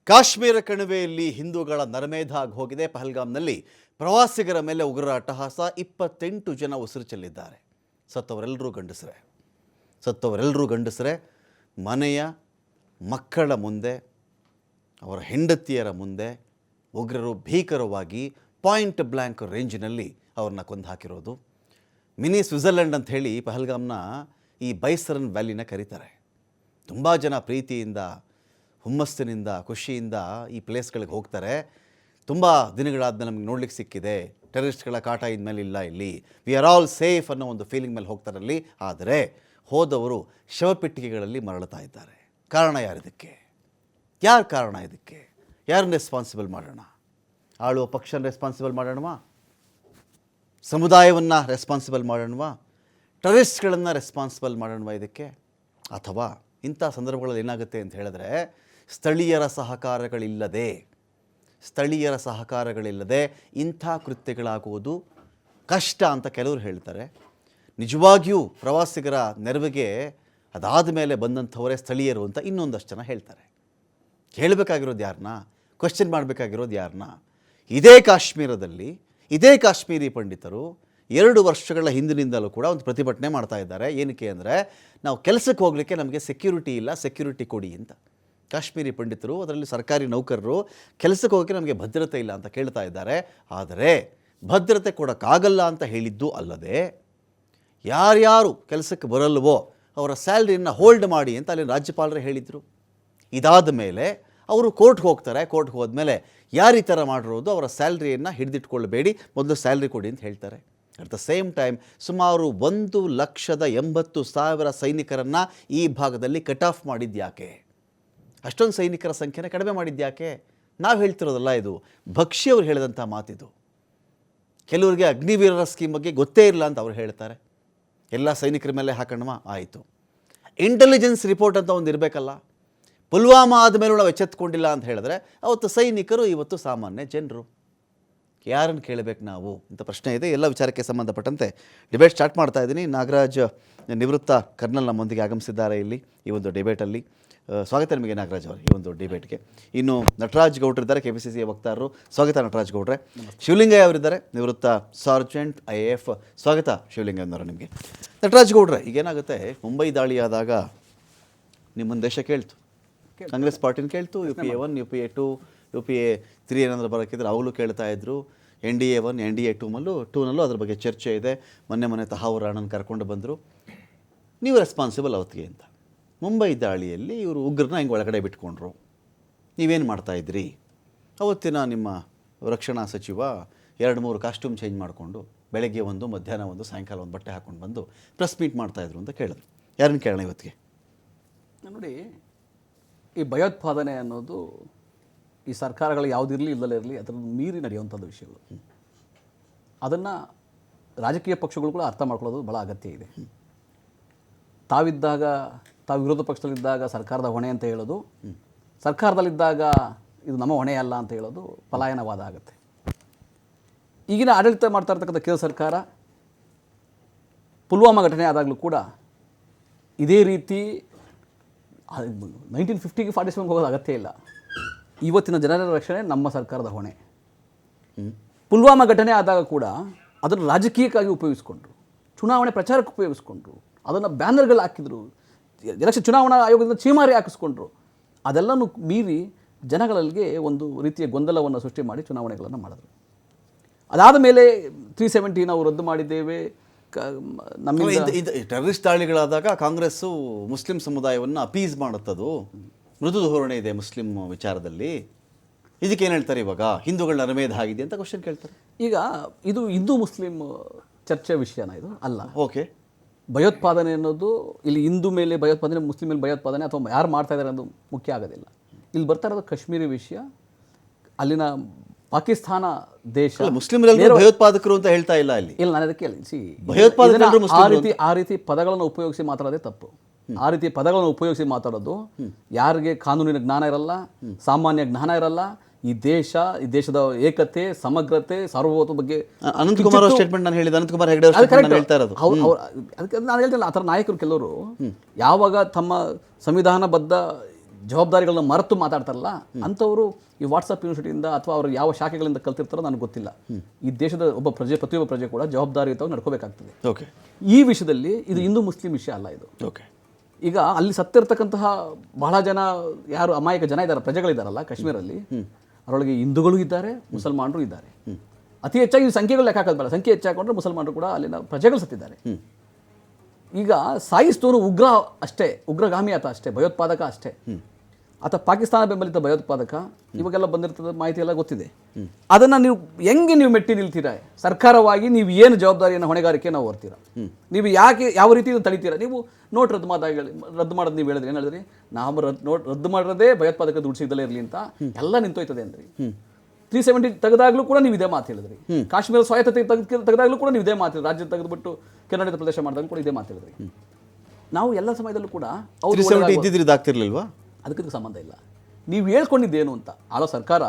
ಕಾಶ್ಮೀರ ಕಣಿವೆಯಲ್ಲಿ ಹಿಂದೂಗಳ ನರಮೇಧ ಆಗಿ ಹೋಗಿದೆ. ಪಹಲ್ಗಾಮ್ನಲ್ಲಿ ಪ್ರವಾಸಿಗರ ಮೇಲೆ ಉಗ್ರರ ಅಟ್ಟಹಾಸ. 28 ಜನ ಉಸಿರು ಚೆಲ್ಲಿದ್ದಾರೆ. ಸತ್ತವರೆಲ್ಲರೂ ಗಂಡಸರೇ. ಮನೆಯ ಮಕ್ಕಳ ಮುಂದೆ, ಅವರ ಹೆಂಡತಿಯರ ಮುಂದೆ ಉಗ್ರರು ಭೀಕರವಾಗಿ ಪಾಯಿಂಟ್ ಬ್ಲ್ಯಾಂಕ್ ರೇಂಜಿನಲ್ಲಿ ಅವ್ರನ್ನ ಕೊಂದು ಹಾಕಿರೋದು. ಮಿನಿ ಸ್ವಿಟ್ಜರ್ಲೆಂಡ್ ಅಂತ ಹೇಳಿ ಪಹಲ್ಗಾಮ್ನ ಈ ಬೈಸರನ್ ವ್ಯಾಲಿನ ಕರೀತಾರೆ. ತುಂಬ ಜನ ಪ್ರೀತಿಯಿಂದ, ಹುಮ್ಮಸ್ಸಿನಿಂದ, ಖುಷಿಯಿಂದ ಈ ಪ್ಲೇಸ್ಗಳಿಗೆ ಹೋಗ್ತಾರೆ. ತುಂಬ ದಿನಗಳಾದ್ಮೇಲೆ ನಮಗೆ ನೋಡ್ಲಿಕ್ಕೆ ಸಿಕ್ಕಿದೆ, ಟೆರರಿಸ್ಟ್ಗಳ ಕಾಟ ಇದ್ಮೇಲೆ ಇಲ್ಲ, ಇಲ್ಲಿ ವಿ ಆರ್ ಆಲ್ ಸೇಫ್ ಅನ್ನೋ ಒಂದು ಫೀಲಿಂಗ್ ಮೇಲೆ ಹೋಗ್ತಾರಲ್ಲಿ. ಆದರೆ ಹೋದವರು ಶವಪೆಟ್ಟಿಗೆಗಳಲ್ಲಿ ಮರಳುತ್ತಾ ಇದ್ದಾರೆ. ಕಾರಣ ಯಾರಿದಕ್ಕೆ? ಯಾರು ಕಾರಣ ಇದಕ್ಕೆ? ಯಾರನ್ನ ರೆಸ್ಪಾನ್ಸಿಬಲ್ ಮಾಡೋಣ? ಆಳುವ ಪಕ್ಷನ ರೆಸ್ಪಾನ್ಸಿಬಲ್ ಮಾಡೋಣವಾ? ಸಮುದಾಯವನ್ನು ರೆಸ್ಪಾನ್ಸಿಬಲ್ ಮಾಡೋಣವಾ? ಟೆರರಿಸ್ಟ್ಗಳನ್ನು ರೆಸ್ಪಾನ್ಸಿಬಲ್ ಮಾಡೋಣವಾ ಇದಕ್ಕೆ? ಅಥವಾ ಇಂಥ ಸಂದರ್ಭಗಳಲ್ಲಿ ಏನಾಗುತ್ತೆ ಅಂತ ಹೇಳಿದ್ರೆ, ಸ್ಥಳೀಯರ ಸಹಕಾರಗಳಿಲ್ಲದೆ ಇಂಥ ಕೃತ್ಯಗಳಾಗುವುದು ಕಷ್ಟ ಅಂತ ಕೆಲವರು ಹೇಳ್ತಾರೆ. ನಿಜವಾಗಿಯೂ ಪ್ರವಾಸಿಗರ ನೆರವಿಗೆ ಅದಾದ ಮೇಲೆ ಬಂದಂಥವರೇ ಸ್ಥಳೀಯರು ಅಂತ ಇನ್ನೊಂದಷ್ಟು ಜನ ಹೇಳ್ತಾರೆ. ಕೇಳಬೇಕಾಗಿರೋದು ಯಾರನ್ನ? ಕ್ವೆಶ್ಚನ್ ಮಾಡಬೇಕಾಗಿರೋದು ಯಾರನ್ನ? ಇದೇ ಕಾಶ್ಮೀರದಲ್ಲಿ ಇದೇ ಕಾಶ್ಮೀರಿ ಪಂಡಿತರು 2 ವರ್ಷಗಳ ಹಿಂದಿನಿಂದಲೂ ಕೂಡ ಒಂದು ಪ್ರತಿಭಟನೆ ಮಾಡ್ತಾ ಇದ್ದಾರೆ. ಏನಕ್ಕೆ ಅಂದರೆ, ನಾವು ಕೆಲಸಕ್ಕೆ ಹೋಗಲಿಕ್ಕೆ ನಮಗೆ ಸೆಕ್ಯೂರಿಟಿ ಇಲ್ಲ, ಸೆಕ್ಯೂರಿಟಿ ಕೊಡಿ ಅಂತ. ಕಾಶ್ಮೀರಿ ಪಂಡಿತರು, ಅದರಲ್ಲಿ ಸರ್ಕಾರಿ ನೌಕರರು, ಕೆಲಸಕ್ಕೆ ಹೋಗೋಕ್ಕೆ ನಮಗೆ ಭದ್ರತೆ ಇಲ್ಲ ಅಂತ ಕೇಳ್ತಾ ಇದ್ದಾರೆ. ಆದರೆ ಭದ್ರತೆ ಕೊಡೋಕ್ಕಾಗಲ್ಲ ಅಂತ ಹೇಳಿದ್ದು ಅಲ್ಲದೆ, ಯಾರ್ಯಾರು ಕೆಲಸಕ್ಕೆ ಬರಲ್ವೋ ಅವರ ಸ್ಯಾಲ್ರಿಯನ್ನು ಹೋಲ್ಡ್ ಮಾಡಿ ಅಂತ ಅಲ್ಲಿ ರಾಜ್ಯಪಾಲರೇ ಹೇಳಿದರು. ಇದಾದ ಮೇಲೆ ಅವರು ಕೋರ್ಟ್ಗೆ ಹೋಗ್ತಾರೆ. ಕೋರ್ಟ್ಗೆ ಹೋದ್ಮೇಲೆ ಯಾರು ಈ ಥರ ಮಾಡಿರೋದು, ಅವರ ಸ್ಯಾಲ್ರಿಯನ್ನು ಹಿಡಿದಿಟ್ಕೊಳ್ಬೇಡಿ, ಮೊದಲು ಸ್ಯಾಲ್ರಿ ಕೊಡಿ ಅಂತ ಹೇಳ್ತಾರೆ. ಅಟ್ ದ ಸೇಮ್ ಟೈಮ್ ಸುಮಾರು 1,80,000 ಸೈನಿಕರನ್ನು ಈ ಭಾಗದಲ್ಲಿ ಕಟ್ ಆಫ್ ಮಾಡಿದ್ಯಾಕೆ? ಅಷ್ಟೊಂದು ಸೈನಿಕರ ಸಂಖ್ಯೆನ ಕಡಿಮೆ ಮಾಡಿದ್ಯಾಕೆ? ನಾವು ಹೇಳ್ತಿರೋದಲ್ಲ ಇದು, ಭಕ್ಷಿಯವರು ಹೇಳಿದಂಥ ಮಾತಿದು. ಕೆಲವರಿಗೆ ಅಗ್ನಿವೀರರ ಸ್ಕೀಮ್ ಬಗ್ಗೆ ಗೊತ್ತೇ ಇಲ್ಲ ಅಂತ ಅವ್ರು ಹೇಳ್ತಾರೆ. ಎಲ್ಲ ಸೈನಿಕರ ಮೇಲೆ ಹಾಕೋಣವಾ? ಆಯಿತು. ಇಂಟೆಲಿಜೆನ್ಸ್ ರಿಪೋರ್ಟ್ ಅಂತ ಒಂದು ಇರಬೇಕಲ್ಲ. ಪುಲ್ವಾಮಾ ಆದಮೇಲೂ ನಾವು ಎಚ್ಚೆತ್ತುಕೊಂಡಿಲ್ಲ ಅಂತ ಹೇಳಿದ್ರೆ, ಅವತ್ತು ಸೈನಿಕರು, ಇವತ್ತು ಸಾಮಾನ್ಯ ಜನರು. ಯಾರನ್ನು ಕೇಳಬೇಕು ನಾವು ಅಂತ ಪ್ರಶ್ನೆ ಇದೆ. ಎಲ್ಲ ವಿಚಾರಕ್ಕೆ ಸಂಬಂಧಪಟ್ಟಂತೆ ಡಿಬೇಟ್ ಸ್ಟಾರ್ಟ್ ಮಾಡ್ತಾ ಇದ್ದೀನಿ. ನಾಗರಾಜ್, ನಿವೃತ್ತ ಕರ್ನಲ್, ನಮ್ಮೊಂದಿಗೆ ಆಗಮಿಸಿದ್ದಾರೆ ಇಲ್ಲಿ ಈ ಒಂದು ಡಿಬೇಟಲ್ಲಿ. ಸ್ವಾಗತ ನಿಮಗೆ ನಾಗರಾಜ್ ಅವರು ಈ ಒಂದು ಡಿಬೇಟ್ಗೆ. ಇನ್ನು ನಟರಾಜ್ ಗೌಡ್ರಿದ್ದಾರೆ, KPCC ವಕ್ತಾರರು. ಸ್ವಾಗತ ನಟರಾಜ್ ಗೌಡ್ರೆ. ಶಿವಲಿಂಗಯ್ಯ ಅವರಿದ್ದಾರೆ, ನಿವೃತ್ತ ಸಾರ್ಜೆಂಟ್ IAF. ಸ್ವಾಗತ ಶಿವಲಿಂಗಯ್ಯನವರು ನಿಮಗೆ. ನಟರಾಜ್ ಗೌಡ್ರೆ, ಈಗೇನಾಗುತ್ತೆ, ಮುಂಬೈ ದಾಳಿಯಾದಾಗ ನಿಮ್ಮನ್ನು ದೇಶ ಕೇಳ್ತು, ಕಾಂಗ್ರೆಸ್ ಪಾರ್ಟಿನ ಕೇಳ್ತು. UPA 1, UPA 2, UPA 3 ಏನಾದರೂ ಬರೋಕ್ಕಿದ್ರೆ ಅವಾಗಲೂ ಕೇಳ್ತಾ ಇದ್ರು. NDA 1, NDA 2ನಲ್ಲೂ ಅದ್ರ ಬಗ್ಗೆ ಚರ್ಚೆ ಇದೆ. ಮೊನ್ನೆ ತಹಾವೂರ್ ರಾಣನ್ ಕರ್ಕೊಂಡು ಬಂದರು. ನೀವು ರೆಸ್ಪಾನ್ಸಿಬಲ್ ಅವತ್ತಿಗೆ ಅಂತ. ಮುಂಬೈ ದಾಳಿಯಲ್ಲಿ ಇವರು ಉಗ್ರನ್ನ ಹಿಂಗೆ ಒಳಗಡೆ ಬಿಟ್ಕೊಂಡ್ರು. ನೀವೇನು ಮಾಡ್ತಾಯಿದ್ರಿ? ಅವತ್ತಿನ ನಿಮ್ಮ ರಕ್ಷಣಾ ಸಚಿವ 2-3 ಕಾಸ್ಟ್ಯೂಮ್ ಚೇಂಜ್ ಮಾಡಿಕೊಂಡು ಬೆಳಗ್ಗೆ ಒಂದು, ಮಧ್ಯಾಹ್ನ ಒಂದು, ಸಾಯಂಕಾಲ ಒಂದು ಬಟ್ಟೆ ಹಾಕ್ಕೊಂಡು ಬಂದು ಪ್ರೆಸ್ ಮೀಟ್ ಮಾಡ್ತಾಯಿದ್ರು ಅಂತ ಕೇಳಿದ್ರು. ಯಾರನ್ನು ಕೇಳೋಣ ಇವತ್ತಿಗೆ? ನೋಡಿ, ಈ ಭಯೋತ್ಪಾದನೆ ಅನ್ನೋದು ಈ ಸರ್ಕಾರಗಳು ಯಾವುದಿರಲಿ ಇಲ್ಲದೇ ಇರಲಿ ಅದನ್ನು ಮೀರಿ ನಡೆಯುವಂಥದ್ದು ವಿಷಯಗಳು. ಅದನ್ನು ರಾಜಕೀಯ ಪಕ್ಷಗಳು ಕೂಡ ಅರ್ಥ ಮಾಡ್ಕೊಳ್ಳೋದು ಭಾಳ ಅಗತ್ಯ ಇದೆ. ತಾವು ವಿರೋಧ ಪಕ್ಷದಲ್ಲಿದ್ದಾಗ ಸರ್ಕಾರದ ಹೊಣೆ ಅಂತ ಹೇಳೋದು, ಸರ್ಕಾರದಲ್ಲಿದ್ದಾಗ ಇದು ನಮ್ಮ ಹೊಣೆ ಅಲ್ಲ ಅಂತ ಹೇಳೋದು ಪಲಾಯನವಾದ ಆಗುತ್ತೆ. ಈಗಿನ ಆಡಳಿತ ಮಾಡ್ತಾ ಇರ್ತಕ್ಕಂಥ ಕೇಂದ್ರ ಸರ್ಕಾರ ಪುಲ್ವಾಮಾ ಘಟನೆ ಆದಾಗಲೂ ಕೂಡ ಇದೇ ರೀತಿ 1950ಗೆ 47ಗೆ ಹೋಗೋದು ಅಗತ್ಯ ಇಲ್ಲ. ಇವತ್ತಿನ ಜನರ ರಕ್ಷಣೆ ನಮ್ಮ ಸರ್ಕಾರದ ಹೊಣೆ. ಪುಲ್ವಾಮಾ ಘಟನೆ ಆದಾಗ ಕೂಡ ಅದನ್ನು ರಾಜಕೀಯಕ್ಕಾಗಿ ಉಪಯೋಗಿಸ್ಕೊಂಡ್ರು, ಚುನಾವಣೆ ಪ್ರಚಾರಕ್ಕೆ ಉಪಯೋಗಿಸ್ಕೊಂಡ್ರು, ಅದನ್ನು ಬ್ಯಾನರ್ಗಳು ಹಾಕಿದ್ರು, ಎಲೆಕ್ಷನ್ ಚುನಾವಣಾ ಆಯೋಗದಿಂದ ಚೀಮಾರಿ ಹಾಕಿಸ್ಕೊಂಡ್ರು. ಅದೆಲ್ಲನೂ ಮೀರಿ ಜನಗಳಿಗೆ ಒಂದು ರೀತಿಯ ಗೊಂದಲವನ್ನು ಸೃಷ್ಟಿ ಮಾಡಿ ಚುನಾವಣೆಗಳನ್ನು ಮಾಡಿದ್ರು. ಅದಾದ ಮೇಲೆ 370 ನಾವು ರದ್ದು ಮಾಡಿದ್ದೇವೆ. ಟೆರರಿಸ್ಟ್ ದಾಳಿಗಳಾದಾಗ ಕಾಂಗ್ರೆಸ್ಸು ಮುಸ್ಲಿಂ ಸಮುದಾಯವನ್ನು ಅಪೀಸ್ ಮಾಡುತ್ತದು, ಮೃದು ಧೋರಣೆ ಇದೆ ಮುಸ್ಲಿಂ ವಿಚಾರದಲ್ಲಿ. ಇದಕ್ಕೇನು ಹೇಳ್ತಾರೆ ಇವಾಗ? ಹಿಂದೂಗಳ ನರಮೇಧ ಆಗಿದೆ ಅಂತ ಕ್ವಶನ್ ಕೇಳ್ತಾರೆ. ಈಗ ಇದು ಹಿಂದೂ ಮುಸ್ಲಿಂ ಚರ್ಚೆ ವಿಷಯನ ಇದು ಅಲ್ಲ. ಓಕೆ, ಭಯೋತ್ಪಾದನೆ ಅನ್ನೋದು ಇಲ್ಲಿ ಹಿಂದೂ ಮೇಲೆ ಭಯೋತ್ಪಾದನೆ, ಮುಸ್ಲಿಂ ಮೇಲೆ ಭಯೋತ್ಪಾದನೆ ಅಥವಾ ಯಾರು ಮಾಡ್ತಾ ಇದ್ದಾರೆ ಅನ್ನೋದು ಮುಖ್ಯ ಆಗೋದಿಲ್ಲ. ಇಲ್ಲಿ ಬರ್ತಾ ಇರೋದು ಕಾಶ್ಮೀರಿ ವಿಷಯ. ಅಲ್ಲಿನ ಪಾಕಿಸ್ತಾನ ದೇಶ ಮುಸ್ಲಿಮರಲ್ಲಿ ಭಯೋತ್ಪಾದಕರು ಅಂತ ಹೇಳ್ತಾ ಇಲ್ಲ ಇಲ್ಲಿ. ಇಲ್ಲ, ನಾನು ಅದಕ್ಕೆ ಆ ರೀತಿ ಪದಗಳನ್ನು ಉಪಯೋಗಿಸಿ ಮಾತಾಡೋದೇ ತಪ್ಪು. ಆ ರೀತಿ ಪದಗಳನ್ನು ಉಪಯೋಗಿಸಿ ಮಾತಾಡೋದು ಯಾರಿಗೆ ಕಾನೂನಿನ ಜ್ಞಾನ ಇರಲ್ಲ, ಸಾಮಾನ್ಯ ಜ್ಞಾನ ಇರಲ್ಲ. ಈ ದೇಶದ ಏಕತೆ, ಸಮಗ್ರತೆ, ಸಾರ್ವಭೌಮತ್ವ ಬಗ್ಗೆ ಅನಂತಕುಮಾರ್ ಸ್ಟೇಟ್ಮೆಂಟ್ ನಾನು ಹೇಳಿದ, ಅನಂತಕುಮಾರ್ ಹೆಗಡೆ ಹೇಳ್ತಾ ಇರೋದು. ಅದಕ್ಕೆ ನಾನು ಹೇಳ್ತೇನೆ, ಆ ಥರ ನಾಯಕರು ಕೆಲವರು ಯಾವಾಗ ತಮ್ಮ ಸಂವಿಧಾನಬದ್ಧ ಜವಾಬ್ದಾರಿಗಳನ್ನ ಮರೆತು ಮಾತಾಡ್ತಾರಲ್ಲ ಅಂಥವರು ಈ ವಾಟ್ಸಪ್ ಯೂನಿವರ್ಸಿಟಿಯಿಂದ ಅಥವಾ ಅವರು ಯಾವ ಶಾಖೆಗಳಿಂದ ಕಲ್ತಿರ್ತಾರೋ ನನಗೆ ಗೊತ್ತಿಲ್ಲ. ಈ ದೇಶದ ಒಬ್ಬ ಪ್ರತಿಯೊಬ್ಬ ಪ್ರಜೆ ಕೂಡ ಜವಾಬ್ದಾರಿಯುತವಾಗಿ ನಡ್ಕೋಬೇಕಾಗ್ತದೆ. ಓಕೆ, ಈ ವಿಷಯದಲ್ಲಿ ಇದು ಹಿಂದೂ ಮುಸ್ಲಿಂ ವಿಷಯ ಅಲ್ಲ ಇದು. ಓಕೆ, ಈಗ ಅಲ್ಲಿ ಸತ್ತಿರ್ತಕ್ಕಂತಹ ಬಹಳ ಜನ ಯಾರು ಅಮಾಯಕ ಜನ ಇದ್ದಾರೆ, ಪ್ರಜೆಗಳಿದ್ದಾರಲ್ಲ ಕಾಶ್ಮೀರಲ್ಲಿ, ಅದರೊಳಗೆ ಹಿಂದೂಗಳು ಇದ್ದಾರೆ, ಮುಸಲ್ಮಾನರು ಇದ್ದಾರೆ. ಅತಿ ಹೆಚ್ಚಾಗಿ ಈ ಸಂಖ್ಯೆಗಳು ಲೆಕ್ಕ ಹಾಕೋದು ಬೇಡ, ಸಂಖ್ಯೆ ಹೆಚ್ಚಾಕೊಂಡ್ರೆ ಮುಸಲ್ಮಾನರು ಕೂಡ ಅಲ್ಲಿನ ಪ್ರಜೆಗಳು ಸತ್ತಿದ್ದಾರೆ. ಈಗ ಸಾಯಿಸ್ತೋನು ಉಗ್ರ ಅಷ್ಟೇ, ಉಗ್ರಗಾಮಿ ಆತ ಅಷ್ಟೇ, ಭಯೋತ್ಪಾದಕ ಅಷ್ಟೇ. ಆತ ಪಾಕಿಸ್ತಾನ ಬೆಂಬಲಿತ ಭಯೋತ್ಪಾದಕ. ಇವಾಗೆಲ್ಲ ಬಂದಿರ್ತದ ಮಾಹಿತಿ ಎಲ್ಲ ಗೊತ್ತಿದೆ. ಅದನ್ನು ನೀವು ಹೆಂಗೆ ನೀವು ಮೆಟ್ಟಿ ನಿಲ್ತೀರಾ? ಸರ್ಕಾರವಾಗಿ ನೀವು ಏನು ಜವಾಬ್ದಾರಿಯನ್ನು ಹೊಣೆಗಾರಿಕೆ ನಾವು ಹೊರ್ತೀರಾ? ನೀವು ಯಾಕೆ ಯಾವ ರೀತಿ ತಳಿತೀರಾ? ನೀವು ನೋಟ್ ರದ್ದು ಮಾಡೋದು ನೀವು ಹೇಳಿದ್ರಿ, ಏನು ಹೇಳಿದ್ರಿ? ನಾವು ರದ್ದು ಮಾಡಿರೋದೇ ಭಯೋತ್ಪಾದಕ ದುಡ್ಡು ಸಿಗದಲ್ಲೇ ಇರಲಿ ಅಂತ ಎಲ್ಲ ನಿಂತೋಯ್ತದೆ ಅಂದ್ರಿ. 370 ತೆಗೆದಾಗಲೂ ಕೂಡ ನೀವು ಇದೇ ಮಾತು ಹೇಳಿದ್ರಿ. ಕಾಶ್ಮೀರ ಸ್ವಾಯತ್ತತೆ ತೆಗೆದಾಗಲೂ ಕೂಡ ನೀವು ಇದೇ ಮಾತು ಹೇಳಿದ್ರಿ. ರಾಜ್ಯ ತೆಗೆದುಬಿಟ್ಟು ಕೆನಡಿತ ಪ್ರದೇಶ ಮಾಡಿದಾಗ ಕೂಡ ಇದೇ ಮಾತು ಹೇಳಿದ್ರಿ. ನಾವು ಎಲ್ಲ ಸಮಯದಲ್ಲೂ ಕೂಡ ಆಗ್ತಿರ್ಲಿಲ್ವಾ? ಅದಕ್ಕೆ ಸಂಬಂಧ ಇಲ್ಲ. ನೀವು ಹೇಳ್ಕೊಂಡಿದ್ದೇನು ಅಂತ, ಆಳೋ ಸರ್ಕಾರ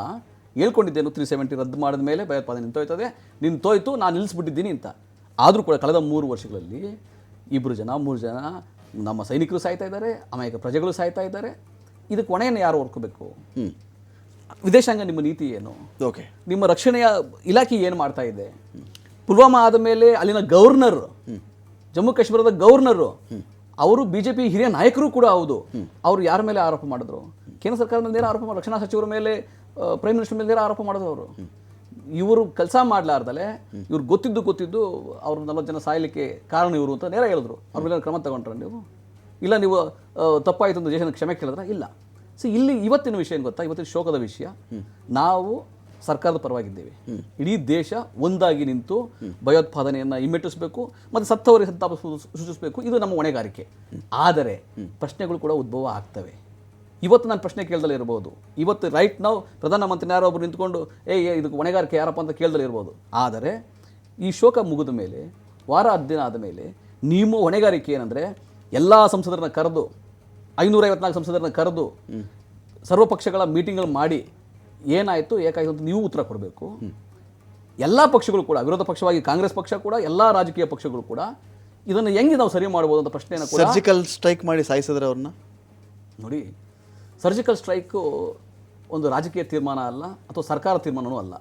ಹೇಳ್ಕೊಂಡಿದ್ದೇನು 370 ರದ್ದು ಮಾಡಿದ ಮೇಲೆ ಭಯೋತ್ಪಾದನೆ ನಿಂತೋಯ್ತದೆ, ನಿಂತೋಯ್ತು, ನಾನು ನಿಲ್ಲಿಸ್ಬಿಟ್ಟಿದ್ದೀನಿ ಅಂತ. ಆದರೂ ಕೂಡ ಕಳೆದ 3 ವರ್ಷಗಳಲ್ಲಿ 2 ಜನ 3 ಜನ ನಮ್ಮ ಸೈನಿಕರು ಸಾಯ್ತಾ ಇದ್ದಾರೆ, ಅಮಾಯಕ ಪ್ರಜೆಗಳು ಸಾಯ್ತಾ ಇದ್ದಾರೆ. ಇದಕ್ಕೆ ಹೊಣೆಯನ್ನು ಯಾರು ಹೊರ್ಕೋಬೇಕು? ವಿದೇಶಾಂಗ ನಿಮ್ಮ ನೀತಿ ಏನು? ಓಕೆ, ನಿಮ್ಮ ರಕ್ಷಣೆಯ ಇಲಾಖೆ ಏನು ಮಾಡ್ತಾ ಇದೆ? ಪುಲ್ವಾಮಾ ಆದ ಮೇಲೆ ಅಲ್ಲಿನ ಗವರ್ನರ್, ಜಮ್ಮು ಕಾಶ್ಮೀರದ ಗವರ್ನರು, ಅವರು ಬಿಜೆಪಿ ಹಿರಿಯ ನಾಯಕರು ಕೂಡ ಹೌದು. ಅವರು ಯಾರ ಮೇಲೆ ಆರೋಪ ಮಾಡಿದ್ರು? ಕೇಂದ್ರ ಸರ್ಕಾರದ ಮೇಲೆ ಆರೋಪ ಮಾಡಿ, ರಕ್ಷಣಾ ಸಚಿವರ ಮೇಲೆ, ಪ್ರೈಮ್ ಮಿನಿಸ್ಟರ್ ಮೇಲೆ ಆರೋಪ ಮಾಡಿದ್ರು. ಅವರು ಇವರು ಕೆಲಸ ಮಾಡಲಾರ್ದಲೆ ಇವ್ರು ಗೊತ್ತಿದ್ದು ಅವ್ರು 40 ಜನ ಸಾಯಲಿಕ್ಕೆ ಕಾರಣ ಇವರು ಅಂತ ನೇರ ಹೇಳಿದ್ರು. ಅವ್ರ ಮೇಲೆ ಕ್ರಮ ತಗೊಂಡ್ರೆ ನೀವು? ಇಲ್ಲ ನೀವು ತಪ್ಪಾಯಿತು ಅಂತ ದೇಶದ ಕ್ಷಮೆ ಕೇಳಿದ್ರೆ? ಇಲ್ಲ. ಇಲ್ಲಿ ಇವತ್ತಿನ ವಿಷಯ ಏನು ಗೊತ್ತಾ? ಇವತ್ತಿನ ಶೋಕದ ವಿಷಯ, ನಾವು ಸರ್ಕಾರದ ಪರವಾಗಿದ್ದೇವೆ. ಇಡೀ ದೇಶ ಒಂದಾಗಿ ನಿಂತು ಭಯೋತ್ಪಾದನೆಯನ್ನು ಹಿಮ್ಮೆಟ್ಟಿಸಬೇಕು ಮತ್ತು ಸತ್ತವರಿಗೆ ಸಂತಾಪ ಸೂಚಿಸಬೇಕು. ಇದು ನಮ್ಮ ಹೊಣೆಗಾರಿಕೆ. ಆದರೆ ಪ್ರಶ್ನೆಗಳು ಕೂಡ ಉದ್ಭವ ಆಗ್ತವೆ. ಇವತ್ತು ನಾನು ಪ್ರಶ್ನೆ ಕೇಳ್ದಲೇ ಇರ್ಬೋದು, ಇವತ್ತು ರೈಟ್ ನಾವು ಪ್ರಧಾನಮಂತ್ರಿ ಯಾರೋ ಒಬ್ಬರು ನಿಂತ್ಕೊಂಡು ಇದಕ್ಕೆ ಹೊಣೆಗಾರಿಕೆ ಯಾರಪ್ಪ ಅಂತ ಕೇಳ್ದಲೇ ಇರ್ಬೋದು. ಆದರೆ ಈ ಶೋಕ ಮುಗಿದ ಮೇಲೆ, ವಾರ 10 ದಿನ ಆದ ಮೇಲೆ ನಿಮ್ಮ ಹೊಣೆಗಾರಿಕೆ ಏನಂದರೆ, ಎಲ್ಲ ಸಂಸದರನ್ನ ಕರೆದು 554 ಸಂಸದರನ್ನ ಕರೆದು ಸರ್ವಪಕ್ಷಗಳ ಮೀಟಿಂಗ್ಗಳು ಮಾಡಿ ಏನಾಯಿತು ಏಕಾಯಿತು ಅಂತ ನೀವು ಉತ್ತರ ಕೊಡಬೇಕು. ಎಲ್ಲ ಪಕ್ಷಗಳು ಕೂಡ, ವಿರೋಧ ಪಕ್ಷವಾಗಿ ಕಾಂಗ್ರೆಸ್ ಪಕ್ಷ ಕೂಡ, ಎಲ್ಲ ರಾಜಕೀಯ ಪಕ್ಷಗಳು ಕೂಡ ಇದನ್ನು ಹೆಂಗೆ ನಾವು ಸರಿ ಮಾಡ್ಬೋದು ಅಂತ ಪ್ರಶ್ನೆಯನ್ನು ಕೂಡ. ಸರ್ಜಿಕಲ್ ಸ್ಟ್ರೈಕ್ ಮಾಡಿ ಸಾಯಿಸಿದ್ರೆ ಅವ್ರನ್ನ ನೋಡಿ, ಸರ್ಜಿಕಲ್ ಸ್ಟ್ರೈಕು ಒಂದು ರಾಜಕೀಯ ತೀರ್ಮಾನ ಅಲ್ಲ, ಅಥವಾ ಸರ್ಕಾರ ತೀರ್ಮಾನವೂ ಅಲ್ಲ.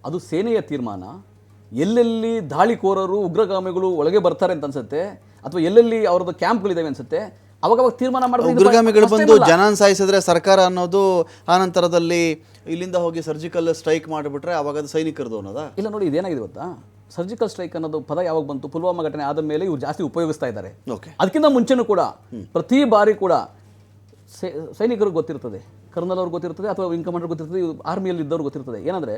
ಅದು ಸೇನೆಯ ತೀರ್ಮಾನ. ಎಲ್ಲೆಲ್ಲಿ ದಾಳಿಕೋರರು ಉಗ್ರಗಾಮಿಗಳು ಒಳಗೆ ಬರ್ತಾರೆ ಅಂತ ಅನ್ಸುತ್ತೆ, ಅಥವಾ ಎಲ್ಲೆಲ್ಲಿ ಅವ್ರದ್ದು ಕ್ಯಾಂಪ್ಗಳಿದ್ದಾವೆ ಅನ್ಸುತ್ತೆ, ಅವಾಗ ತೀರ್ಮಾನ ಮಾಡಿದ್ರೆ ಉಗ್ರಗಾಮಿಗಳು ಬಂದು ಜನ ಸಾಯಿಸಿದ್ರೆ ಸರ್ಕಾರ ಅನ್ನೋದು ಆನಂತರದಲ್ಲಿ ಇಲ್ಲಿಂದ ಹೋಗಿ ಸರ್ಜಿಕಲ್ ಸ್ಟ್ರೈಕ್ ಮಾಡಿಬಿಟ್ರೆ ಅವಾಗ ಅದು ಸೈನಿಕರದು ಅನ್ನೋದಾ? ಇಲ್ಲ ನೋಡಿ, ಇದೇನಾಗಿದೆ ಗೊತ್ತಾ? ಸರ್ಜಿಕಲ್ ಸ್ಟ್ರೈಕ್ ಅನ್ನೋದು ಪದ ಯಾವಾಗ ಬಂತು? ಪುಲ್ವಾಮಾ ಘಟನೆ ಆದ ಮೇಲೆ ಇವ್ರು ಜಾಸ್ತಿ ಉಪಯೋಗಿಸ್ತಾ ಇದ್ದಾರೆ. ಅದಕ್ಕಿಂತ ಮುಂಚೆನೂ ಕೂಡ ಪ್ರತಿ ಬಾರಿ ಕೂಡ ಸೈನಿಕರಿಗೆ ಗೊತ್ತಿರ್ತದೆ, ಕರ್ನಲ್ ಅವ್ರಿಗೆ ಗೊತ್ತಿರ್ತದೆ, ಅಥವಾ ವಿಂಗ್ ಕಮಾಂಡರ್ ಗೊತ್ತಿರ್ತದೆ, ಆರ್ಮಿಯಲ್ಲಿ ಇದ್ದವ್ರು ಗೊತ್ತಿರ್ತದೆ. ಏನಂದರೆ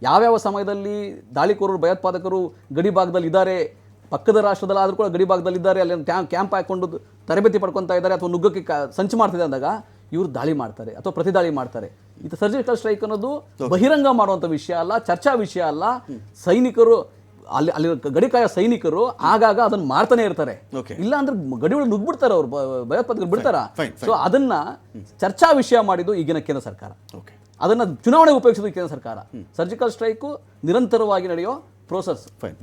ಯಾವ್ಯಾವ ಸಮಯದಲ್ಲಿ ದಾಳಿಕೋರರು ಭಯೋತ್ಪಾದಕರು ಗಡಿ ಭಾಗದಲ್ಲಿ ಇದ್ದಾರೆ, ಪಕ್ಕದ ರಾಷ್ಟ್ರದಲ್ಲಿ ಆದರೂ ಕೂಡ ಗಡಿ ಭಾಗದಲ್ಲಿ ಇದ್ದಾರೆ, ಅಲ್ಲಿ ಕ್ಯಾಂಪ್ ಹಾಕೊಂಡು ತರಬೇತಿ ಪಡ್ಕೊತಾ ಇದ್ದಾರೆ, ಅಥವಾ ನುಗ್ಗಕ್ಕೆ ಸಂಚು ಮಾಡ್ತಿದೆ ಅಂದಾಗ ಇವರು ದಾಳಿ ಮಾಡ್ತಾರೆ ಅಥವಾ ಪ್ರತಿ ದಾಳಿ ಮಾಡ್ತಾರೆ. ಇದು ಸರ್ಜಿಕಲ್ ಸ್ಟ್ರೈಕ್ ಅನ್ನೋದು ಬಹಿರಂಗ ಮಾಡುವಂಥ ವಿಷಯ ಅಲ್ಲ, ಚರ್ಚಾ ವಿಷಯ ಅಲ್ಲ. ಸೈನಿಕರು ಅಲ್ಲಿ ಗಡಿಕಾಯ ಸೈನಿಕರು ಆಗಾಗ ಅದನ್ನ ಮಾಡ್ತಾನೆ ಇರ್ತಾರೆ. ಇಲ್ಲ ಅಂದ್ರೆ ಗಡಿಗಳು ನುಗ್ಬಿಡ್ತಾರೆ, ಅವ್ರು ಭಯೋತ್ಪಾದಕರು ಬಿಡ್ತಾರ. ಸೊ ಅದನ್ನ ಚರ್ಚಾ ವಿಷಯ ಮಾಡಿದ್ದು ಈಗಿನ ಕೇಂದ್ರ ಸರ್ಕಾರ, ಅದನ್ನ ಚುನಾವಣೆಗೆ ಉಪಯೋಗಿಸಿದ್ದು ಕೇಂದ್ರ ಸರ್ಕಾರ. ಸರ್ಜಿಕಲ್ ಸ್ಟ್ರೈಕು ನಿರಂತರವಾಗಿ ನಡೆಯೋ ಪ್ರೋಸೆಸ್.